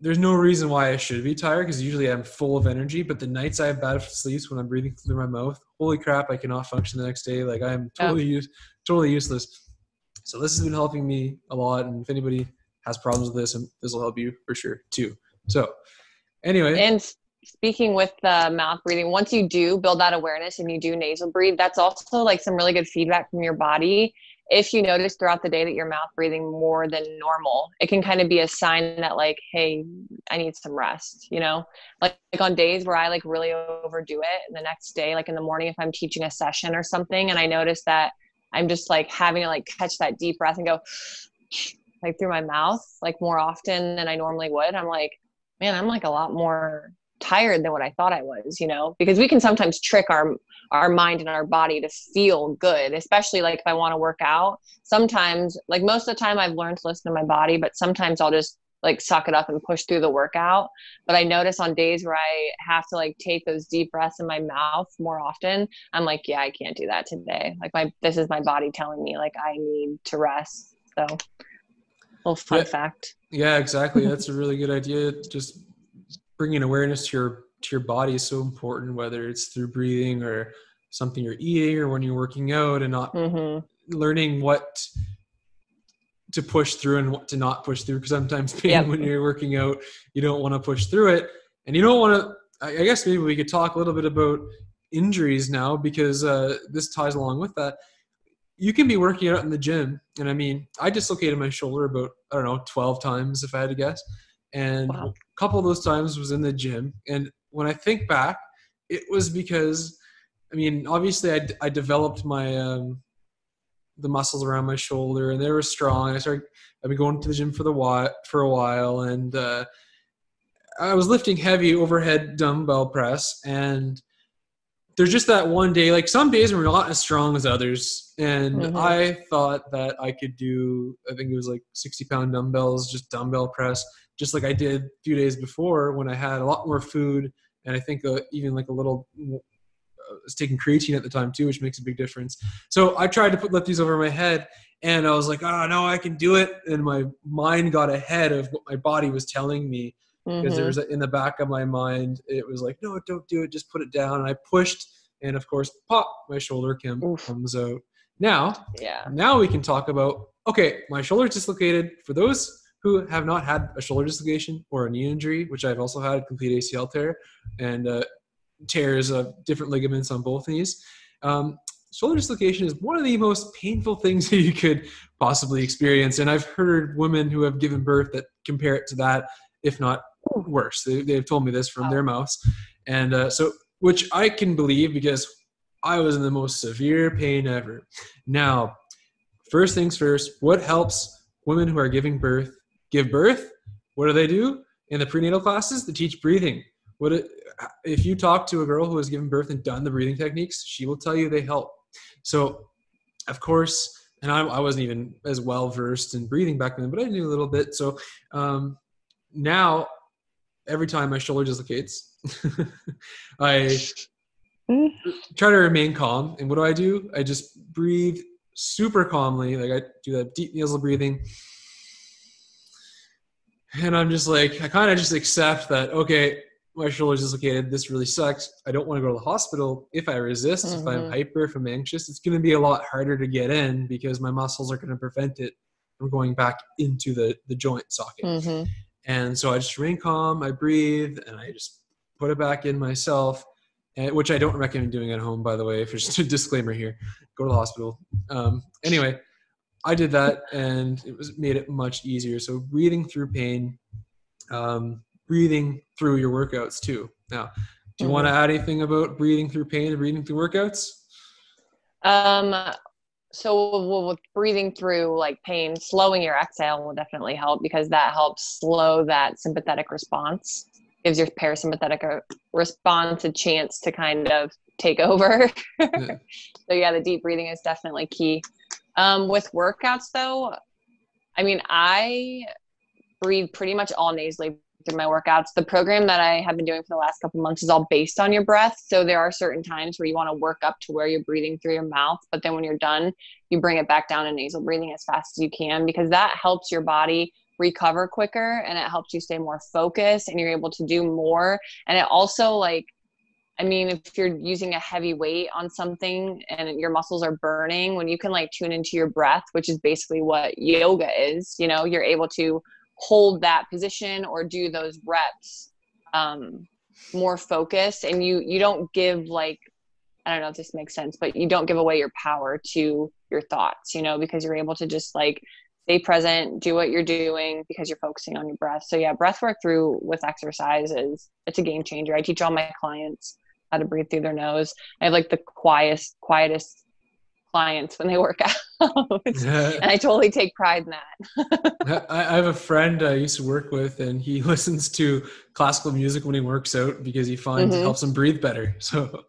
there's no reason why I should be tired, because usually I'm full of energy. But the nights I have bad sleeps when I'm breathing through my mouth, holy crap, I cannot function the next day. Like I'm totally useless. So this has been helping me a lot. And if anybody has problems with this, this will help you for sure too. So anyway. And speaking with the mouth breathing, once you do build that awareness and you do nasal breathe, that's also like some really good feedback from your body. If you notice throughout the day that you're mouth breathing more than normal, it can kind of be a sign that like, hey, I need some rest, like on days where I like really overdo it. And the next day, like in the morning, if I'm teaching a session or something, and I notice that I'm just like having to like catch that deep breath and go like through my mouth, like more often than I normally would, I'm like, man, I'm like a lot more tired than what I thought I was, because we can sometimes trick our mind and our body to feel good, especially like if I want to work out. Sometimes, like most of the time I've learned to listen to my body, but sometimes I'll just like suck it up and push through the workout. But I notice on days where I have to like take those deep breaths in my mouth more often, I'm like, yeah, I can't do that today. Like this is my body telling me like I need to rest. So little fun fact. Yeah, exactly. That's a really good idea. Just bringing awareness to your body is so important, whether it's through breathing or something you're eating or when you're working out, and not learning what to push through and what to not push through. Because sometimes when you're working out, you don't want to push through it, and you don't want to. I guess maybe we could talk a little bit about injuries now, because this ties along with that. You can be working out in the gym, and I dislocated my shoulder about 12 times if I had to guess. And a couple of those times was in the gym. And when I think back, it was because, obviously I developed my the muscles around my shoulder, and they were strong. I've been going to the gym for a while, and I was lifting heavy overhead dumbbell press, and there's just that one day, like some days were not as strong as others. And I thought that I could do, I think it was like 60-pound dumbbells, just dumbbell press, just like I did a few days before when I had a lot more food. And I think even like a little, I was taking creatine at the time too, which makes a big difference. So I tried to lift these over my head, and I was like, oh no, I can do it. And my mind got ahead of what my body was telling me. Because there was in the back of my mind, it was like, no, don't do it, just put it down. And I pushed, and of course, pop, my shoulder comes out. Now we can talk about, okay, my shoulder is dislocated. For those who have not had a shoulder dislocation or a knee injury, which I've also had, a complete ACL tear and tears of different ligaments on both knees. Shoulder dislocation is one of the most painful things that you could possibly experience. And I've heard women who have given birth that compare it to that, if not worse. They've told me this from their mouths. And so, which I can believe because I was in the most severe pain ever. Now, first things first, what helps women who are giving birth give birth? What do they do? In the prenatal classes, they teach breathing. If you talk to a girl who has given birth and done the breathing techniques, she will tell you they help. So, of course, and I wasn't even as well versed in breathing back then, but I knew a little bit. So now, every time my shoulder dislocates, I try to remain calm. And what do? I just breathe super calmly. Like I do that deep nasal breathing. And I'm just like, I kind of just accept that, okay, my shoulder's dislocated. This really sucks. I don't want to go to the hospital. If I resist, if I'm hyper, if I'm anxious, it's going to be a lot harder to get in because my muscles are going to prevent it from going back into the joint socket. And so I just remain calm. I breathe and I just put it back in myself, which I don't recommend doing at home, by the way, for just a disclaimer here. Go to the hospital. Anyway, I did that and made it much easier. So breathing through pain, breathing through your workouts too. Now, do you want to add anything about breathing through pain and breathing through workouts? So with breathing through like pain, slowing your exhale will definitely help because that helps slow that sympathetic response. Gives your parasympathetic response a chance to kind of take over. So yeah, the deep breathing is definitely key. With workouts though, I mean, I breathe pretty much all nasally through my workouts. The program that I have been doing for the last couple of months is all based on your breath. So there are certain times where you want to work up to where you're breathing through your mouth, but then when you're done, you bring it back down to nasal breathing as fast as you can because that helps your body recover quicker and it helps you stay more focused and you're able to do more. And it also like, I mean, if you're using a heavy weight on something and your muscles are burning, when you can like tune into your breath, which is basically what yoga is, you know, you're able to hold that position or do those reps more focused and you don't give like, I don't know if this makes sense, but you don't give away your power to your thoughts, you know, because you're able to just like stay present, do what you're doing because you're focusing on your breath. So yeah, breath work with exercise it's a game changer. I teach all my clients how to breathe through their nose. I have like the quietest clients when they work out. And I totally take pride in that. I have a friend I used to work with and he listens to classical music when he works out because he finds it helps him breathe better. So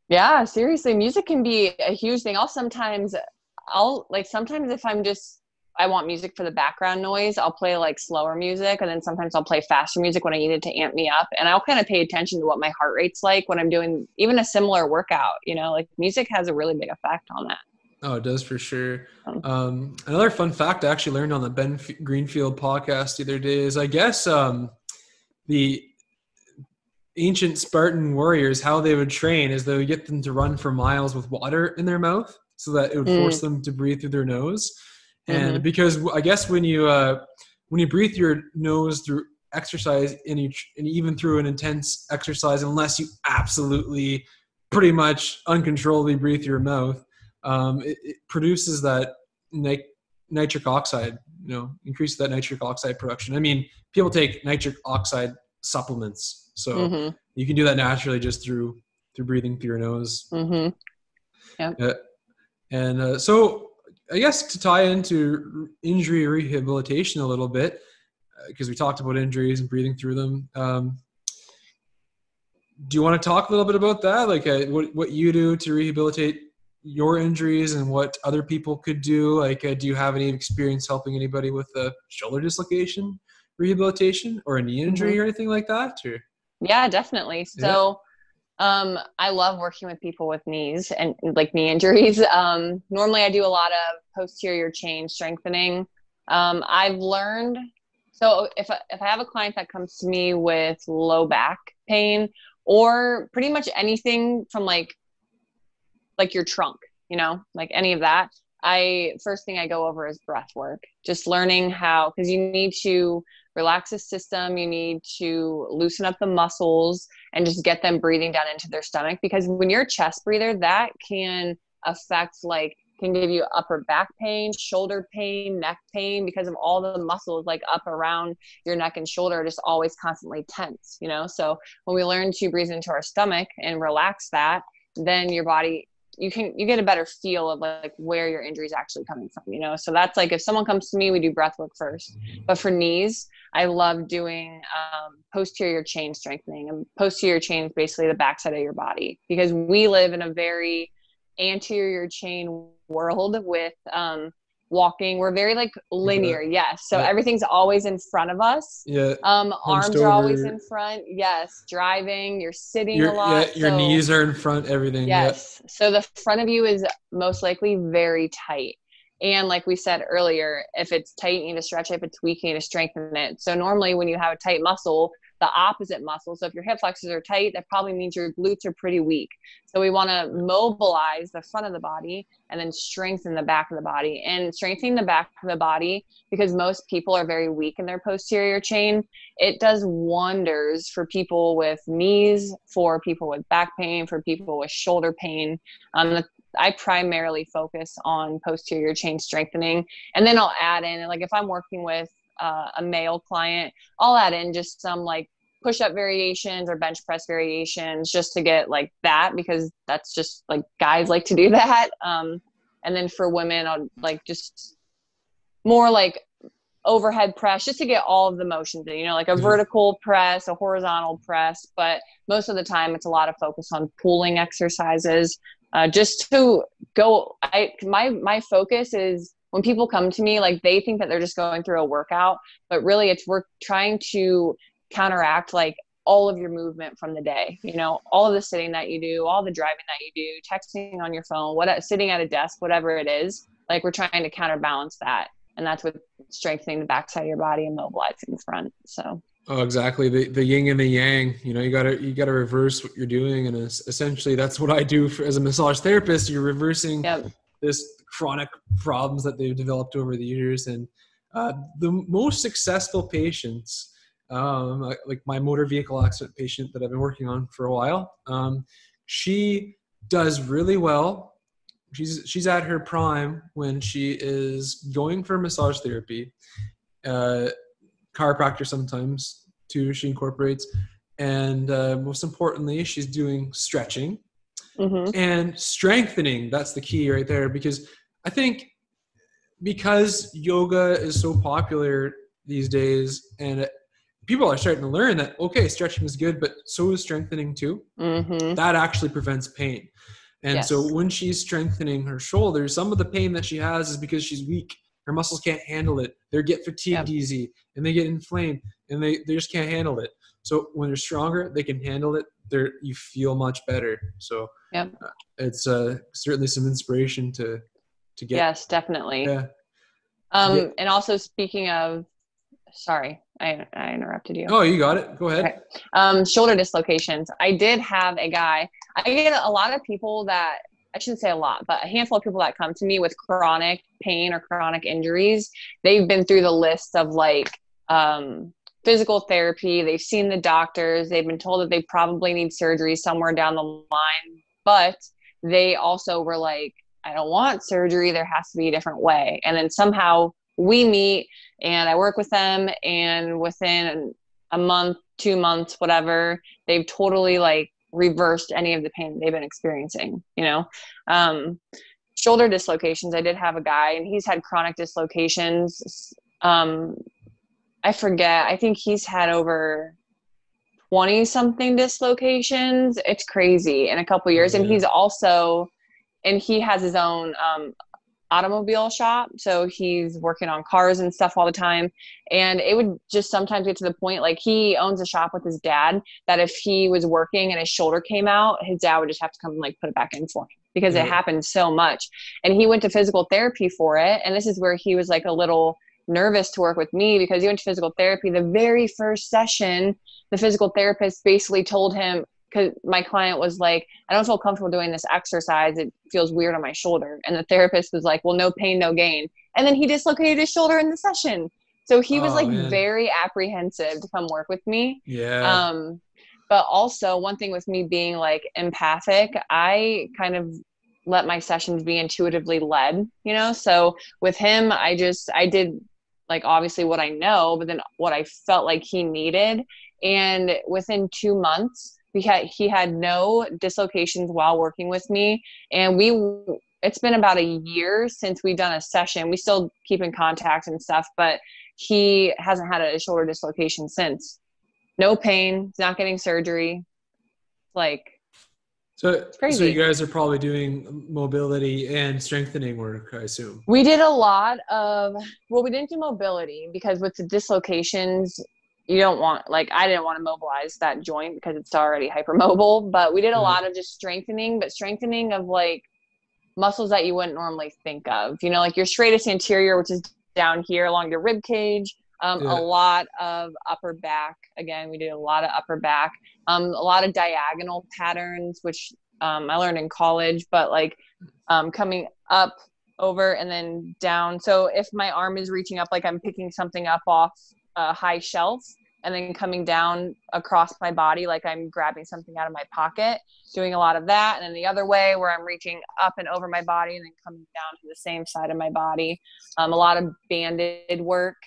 yeah, seriously, music can be a huge thing. Sometimes if I want music for the background noise, I'll play like slower music. And then sometimes I'll play faster music when I need it to amp me up. And I'll kind of pay attention to what my heart rate's like when I'm doing even a similar workout, you know, like music has a really big effect on that. Oh, it does for sure. Another fun fact I actually learned on the Ben Greenfield podcast the other day is I guess the ancient Spartan warriors, how they would train is they would get them to run for miles with water in their mouth so that it would force them to breathe through their nose. And because I guess when you breathe through your nose through exercise and even through an intense exercise, unless you absolutely pretty much uncontrollably breathe through your mouth, it produces that nitric oxide, you know, increases that nitric oxide production. I mean, people take nitric oxide supplements, so you can do that naturally just through breathing through your nose. Yep. And so I guess to tie into injury rehabilitation a little bit, because we talked about injuries and breathing through them. Do you want to talk a little bit about that? Like what you do to rehabilitate your injuries and what other people could do? Like, do you have any experience helping anybody with a shoulder dislocation rehabilitation or a knee injury or anything like that? Or? Yeah, definitely. So, I love working with people with knees and like knee injuries. Normally I do a lot of posterior chain strengthening. I've learned, so if I have a client that comes to me with low back pain or pretty much anything from like your trunk, like any of that, first thing I go over is breath work, just learning how, because you need to relax the system, you need to loosen up the muscles and just get them breathing down into their stomach, because when you're a chest breather, that can affect, can give you upper back pain, shoulder pain, neck pain, because of all the muscles like up around your neck and shoulder just always constantly tense, so when we learn to breathe into our stomach and relax that, then your body, you get a better feel of like where your injury is actually coming from, so that's like, if someone comes to me, we do breath work first. But for knees, I love doing posterior chain strengthening. And posterior chain is basically the backside of your body, because we live in a very anterior chain world with walking. We're very like linear. Yes. So everything's always in front of us. Yeah. Arms are always in front. Yes. Driving, you're sitting a lot. Yeah, your knees are in front, everything. Yes. Yeah. So the front of you is most likely very tight. And like we said earlier, if it's tight, you need to stretch it. If it's weak, you need to strengthen it. So normally when you have a tight muscle, the opposite muscle, so if your hip flexors are tight, that probably means your glutes are pretty weak. So we want to mobilize the front of the body and then strengthen the back of the body. And strengthening the back of the body, because most people are very weak in their posterior chain, it does wonders for people with knees, for people with back pain, for people with shoulder pain. I primarily focus on posterior chain strengthening, and then I'll add in, like if I'm working with a male client, I'll add in just some like push-up variations or bench press variations just to get like that, because that's just like guys like to do that. And then for women, I'll like just more like overhead press just to get all of the motions in, like a vertical press, a horizontal press. But most of the time it's a lot of focus on pulling exercises, just to go. My focus is, when people come to me, like they think that they're just going through a workout, but really we're trying to counteract like all of your movement from the day, all of the sitting that you do, all the driving that you do, texting on your phone, sitting at a desk, whatever it is, like we're trying to counterbalance that. And that's with strengthening the backside of your body and mobilizing the front. So. Oh, exactly. The yin and the yang, you gotta reverse what you're doing. And essentially that's what I do as a massage therapist. You're reversing this chronic problems that they've developed over the years. And the most successful patients, like my motor vehicle accident patient that I've been working on for a while, she does really well. She's at her prime when she is going for massage therapy, chiropractor sometimes too, she incorporates. And most importantly, she's doing stretching and strengthening. That's the key right there, because I think because yoga is so popular these days, and people are starting to learn that, okay, stretching is good, but so is strengthening too. That actually prevents pain. And so when she's strengthening her shoulders, some of the pain that she has is because she's weak. Her muscles can't handle it. They get fatigued easy, and they get inflamed, and they just can't handle it. So when they're stronger, they can handle it. You feel much better. So it's certainly some inspiration to get. Yes, definitely. Yeah. And also speaking of, sorry, I interrupted you. Oh, you got it. Go ahead. Okay. Shoulder dislocations. I did have a guy. I get a lot of people that, I shouldn't say a lot, but a handful of people that come to me with chronic pain or chronic injuries. They've been through the list of like physical therapy. They've seen the doctors. They've been told that they probably need surgery somewhere down the line, but they also were like, I don't want surgery. There has to be a different way. And then somehow we meet and I work with them, and within a month, 2 months, whatever, they've totally like reversed any of the pain they've been experiencing, shoulder dislocations. I did have a guy, and he's had chronic dislocations. I forget. I think he's had over 20 something dislocations. It's crazy in a couple years. Yeah. And he has his own automobile shop. So he's working on cars and stuff all the time. And it would just sometimes get to the point, like he owns a shop with his dad, that if he was working and his shoulder came out, his dad would just have to come and like put it back in for him, because it happened so much. And he went to physical therapy for it. And this is where he was like a little nervous to work with me, because he went to physical therapy. The very first session, the physical therapist basically told him, because my client was like, I don't feel comfortable doing this exercise. It feels weird on my shoulder. And the therapist was like, well, no pain, no gain. And then he dislocated his shoulder in the session. So he was very apprehensive to come work with me. Yeah. But also one thing with me being like empathic, I kind of let my sessions be intuitively led, you know? So with him, I did like obviously what I know, but then what I felt like he needed. And within 2 months, he had no dislocations while working with me. And it's been about a year since we've done a session. We still keep in contact and stuff, but he hasn't had a shoulder dislocation since. No pain. He's not getting surgery. So you guys are probably doing mobility and strengthening work, I assume. We did a lot of, we didn't do mobility, because with the dislocations, you don't want, like, I didn't want to mobilize that joint because it's already hypermobile, but we did a lot of just strengthening of like muscles that you wouldn't normally think of, you know, like your serratus anterior, which is down here along your rib cage. A lot of upper back. Again, we did a lot of upper back, a lot of diagonal patterns, which I learned in college, but like coming up, over, and then down. So if my arm is reaching up, like I'm picking something up off a high shelf, and then coming down across my body, like I'm grabbing something out of my pocket, doing a lot of that. And then the other way, where I'm reaching up and over my body and then coming down to the same side of my body. A lot of banded work.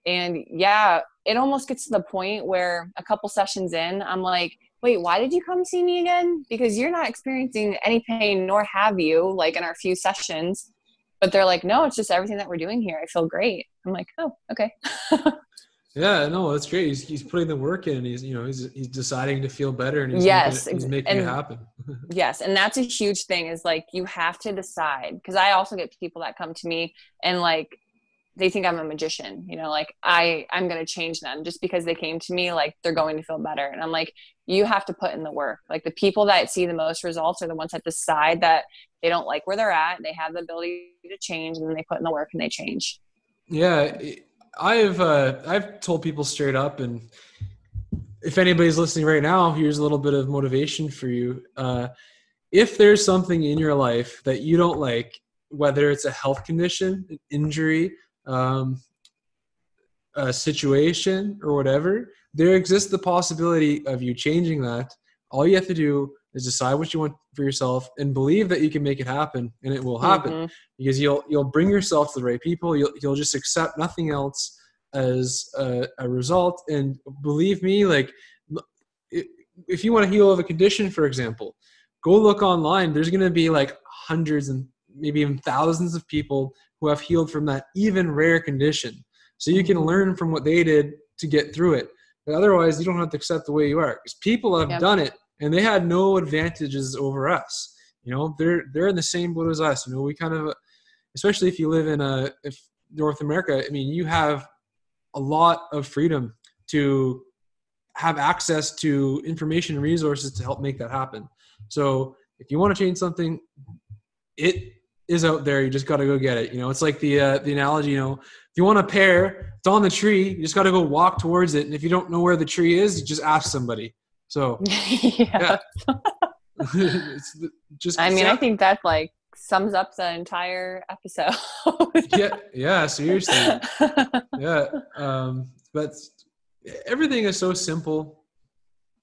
And yeah, it almost gets to the point where a couple sessions in, I'm like, wait, why did you come see me again? Because you're not experiencing any pain, nor have you, like in our few sessions. But they're like, no, it's just everything that we're doing here. I feel great. I'm like, oh, okay. Yeah, no, that's great. He's putting the work in, and he's deciding to feel better, and he's making it happen. Yes. And that's a huge thing, is like, you have to decide, because I also get people that come to me and like, they think I'm a magician, you know, like I'm going to change them just because they came to me, like they're going to feel better. And I'm like, you have to put in the work. Like the people that see the most results are the ones that decide that they don't like where they're at. They have the ability to change, and then they put in the work and they change. Yeah. I've told people straight up, and if anybody's listening right now, here's a little bit of motivation for you. If there's something in your life that you don't like, whether it's a health condition, an injury, a situation, or whatever, there exists the possibility of you changing that. All you have to do is decide what you want for yourself and believe that you can make it happen, and it will happen, because you'll bring yourself to the right people. You'll just accept nothing else as a result. And believe me, like if you want to heal of a condition, for example, go look online. There's going to be like hundreds and maybe even thousands of people who have healed from that even rare condition. So you can learn from what they did to get through it. But otherwise, you don't have to accept the way you are, because people have done it and they had no advantages over us. You know, they're in the same boat as us. You know, we kind of, especially if you live in North America, I mean, you have a lot of freedom to have access to information and resources to help make that happen. So if you want to change something, it is out there. You just got to go get it. You know, it's like the analogy, you know, if you want a pear, it's on the tree. You just got to go walk towards it. And if you don't know where the tree is, you just ask somebody. So yeah. I think that like sums up the entire episode. Yeah, seriously. Yeah. But everything is so simple.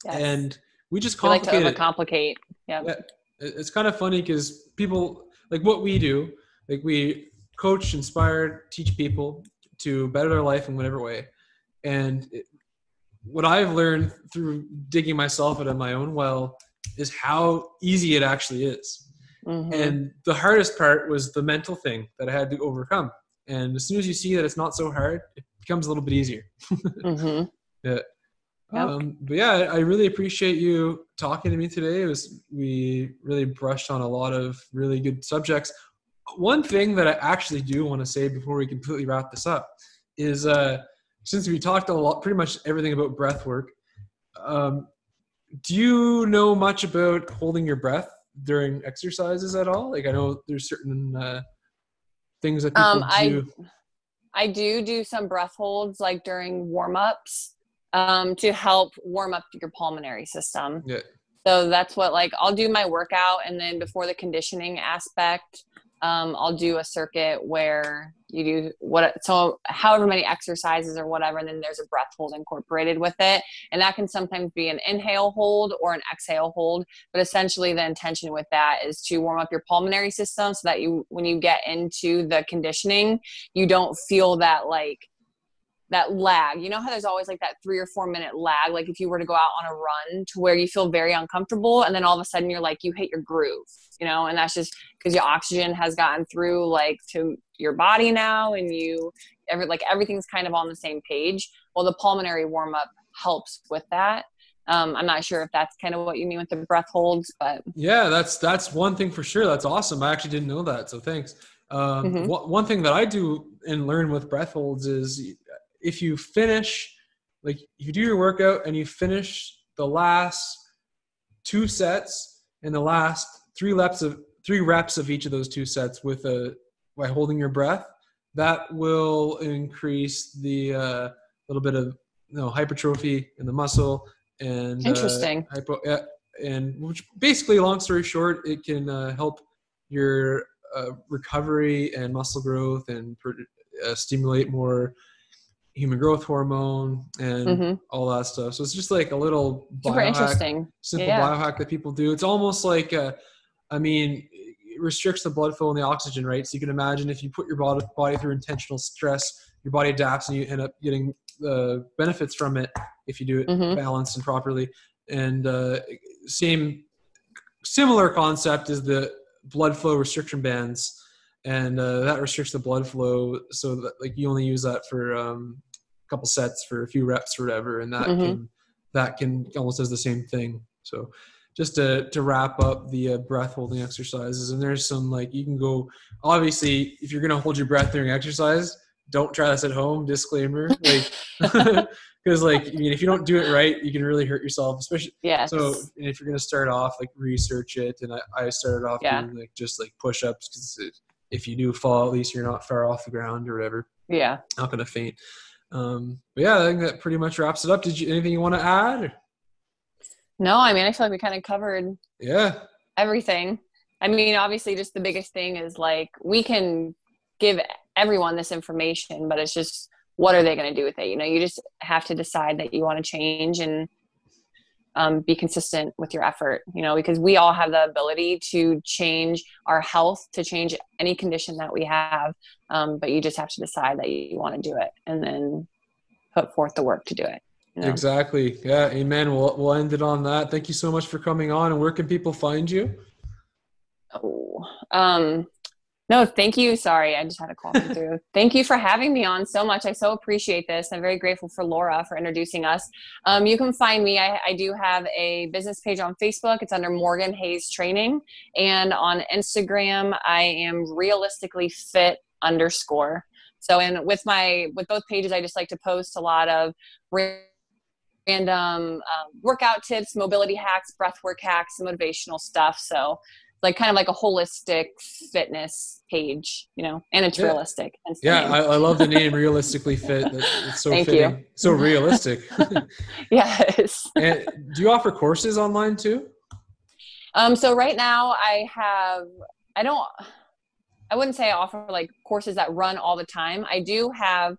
Yes. And we just complicate like to overcomplicate. Yeah. It's kind of funny because people, like what we do, like we coach, inspire, teach people to better their life in whatever way. And what I've learned through digging myself out of my own well is how easy it actually is. Mm-hmm. And the hardest part was the mental thing that I had to overcome. And as soon as you see that it's not so hard, it becomes a little bit easier. Mm-hmm. Yeah. Yep. But yeah, I really appreciate you talking to me today. We really brushed on a lot of really good subjects. One thing that I actually do want to say before we completely wrap this up is since we talked a lot, pretty much everything about breath work, do you know much about holding your breath during exercises at all? Like I know there's certain things that people do. I do some breath holds like during warm-ups to help warm up your pulmonary system. Yeah. So that's what, like, I'll do my workout, and then before the conditioning aspect, I'll do a circuit where you do so however many exercises or whatever, and then there's a breath hold incorporated with it. And that can sometimes be an inhale hold or an exhale hold. But essentially the intention with that is to warm up your pulmonary system so that when you get into the conditioning, you don't feel that that lag. You know how there's always like that 3 or 4 minute lag, like if you were to go out on a run, to where you feel very uncomfortable and then all of a sudden you're like, you hit your groove, and that's just because your oxygen has gotten through like to your body now, and everything's kind of on the same page. Well, the pulmonary warm up helps with that. I'm not sure if that's kind of what you mean with the breath holds, but yeah, that's one thing for sure. That's awesome. I actually didn't know that, so thanks. One thing that I do and learn with breath holds is if you finish, like if you do your workout and you finish the last 2 sets and the last 3 reps of each of those 2 sets by holding your breath, that will increase the little bit of hypertrophy in the muscle and interesting. And which basically, long story short, it can help your recovery and muscle growth and stimulate more human growth hormone and all that stuff. So it's just like a little biohack, simple biohack that people do. It's almost like, it restricts the blood flow and the oxygen, right? So you can imagine if you put your body through intentional stress, your body adapts and you end up getting the benefits from it if you do it balanced and properly. And similar concept is the blood flow restriction bands. And that restricts the blood flow so that like you only use that for a couple sets for a few reps or whatever, and that can almost does the same thing. So just to wrap up the breath holding exercises, and there's some you can go, obviously if you're going to hold your breath during exercise, don't try this at home, disclaimer, because if you don't do it right, you can really hurt yourself, especially. Yes. So if you're going to start off, research it. And I started off doing just push-ups, because if you do fall, at least you're not far off the ground or whatever. Yeah. Not going to faint. But yeah, I think that pretty much wraps it up. Anything you want to add? No, I feel like we kind of covered everything. Obviously just the biggest thing is we can give everyone this information, but it's just, what are they going to do with it? You just have to decide that you want to change and be consistent with your effort, because we all have the ability to change our health, to change any condition that we have. But you just have to decide that you want to do it and then put forth the work to do it. Exactly. Yeah. Amen. We'll end it on that. Thank you so much for coming on. And where can people find you? No, thank you. Sorry, I just had a call come through. Thank you for having me on so much. I so appreciate this. I'm very grateful for Laura for introducing us. You can find me. I do have a business page on Facebook. It's under Morgan Hayes Training. And on Instagram, I am realisticallyfit_. So with both pages, I just like to post a lot of random workout tips, mobility hacks, breathwork hacks, motivational stuff. So kind of like a holistic fitness page, and it's realistic. I love the name Realistically Fit. It's so Thank fitting. you. So realistic. Yes. And do you offer courses online too? So right now I wouldn't say I offer courses that run all the time. I do have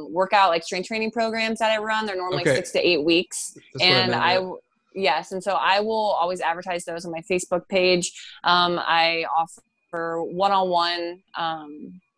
workout strength training programs that I run. They're normally 6 to 8 weeks. That's Yes. And so I will always advertise those on my Facebook page. I offer one-on-one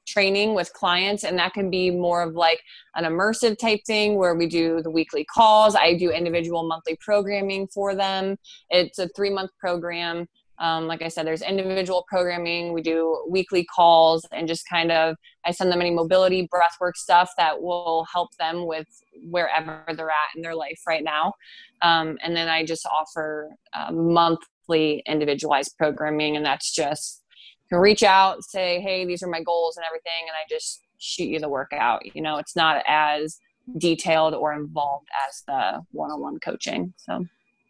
training with clients, and that can be more of an immersive type thing where we do the weekly calls. I do individual monthly programming for them. It's a 3-month program. Like I said, there's individual programming. We do weekly calls and just kind of, I send them any mobility, breathwork stuff that will help them with wherever they're at in their life right now. And then I just offer monthly individualized programming, and that's just, you can reach out, say, hey, these are my goals and everything, and I just shoot you the workout. You know, it's not as detailed or involved as the one-on-one coaching. So.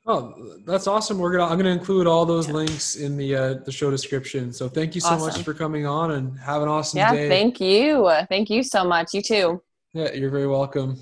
Oh, that's awesome. I'm going to include all those links in the show description. So thank you so much for coming on, and have an awesome day. Thank you. Thank you so much. You too. Yeah, you're very welcome.